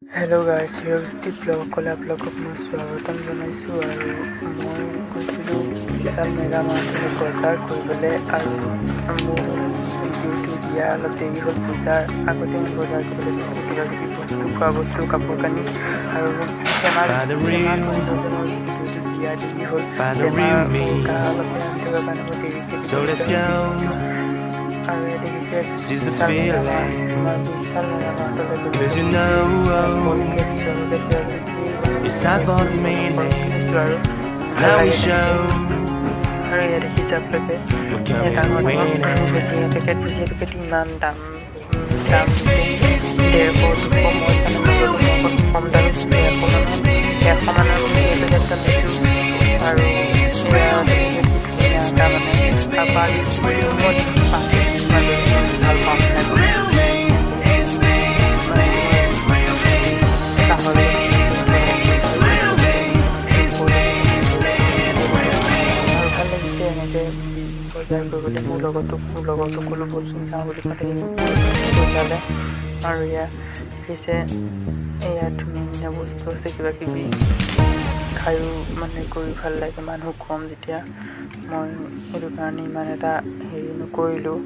Hello guys, here's the vlog. Vlog अपना स्वागतम जनाइছো আৰু মই কৈছিলো বিশাল মেগা মাৰ্কেটত বজাৰ কৰিবলৈ আৰু মোৰ ভিডিঅ'টো দিয়া অলপ দেৰি হ'ল পূজাৰ আগতে মই বজাৰ কৰিবলৈ গৈছিলোঁ কিবা কিবি বস্তু খোৱা বস্তু কাপোৰ কানি আৰু বেমাৰ ভিডিঅ'টো দিয়া দেৰি হ'ল বেমাৰ মোৰ গা অলপ বেয়া হৈ থকাৰ কাৰণে মই দেৰিকৈ আৰু দেখিছে বিশাল mega মাৰ্কেটলৈ Cause you know, yes, I thought of meaning. Now we show we're coming winning. বজাৰ কৰিবলৈ মোৰ লগতো ক'লো বলচোন যাওঁ বুলি ক'লে ওলালে আৰু ইয়াত দেখিছে ইয়াত ধুনীয়া ধুনীয়া বস্তু আছে কিবা কিবি খায়ো মানে কৰি ভাল লাগে মানুহ কম যেতিয়া মই সেইটো কাৰণে ইমান এটা হেৰি নকৰিলোঁ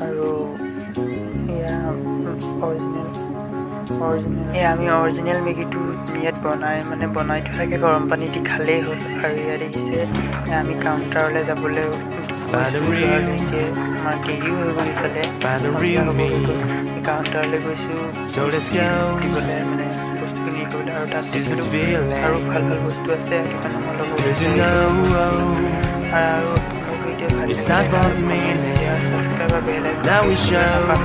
আৰু এয়া আমি অৰিজিনেল মেগীটো ইয়াত বনাই থোৱাকৈ গৰম পানী দি খালেই হ'ল আৰু ইয়াত দেখিছে আমি কাউণ্টাৰলৈ যাবলৈ আমাৰ দেৰিও হৈ গ'ল ইফালে কাউণ্টাৰলৈ গৈছোঁ দিবলৈ মানে বস্তুখিনি কৰিবলৈ আৰু তাত আৰু ভাল ভাল বস্তু আছে সেইটো কাৰণে মই ল'ব আৰু মোৰ ভিডিঅ' ভাল লাগিলে ছাবস্ক্ৰাইব বেল আইকন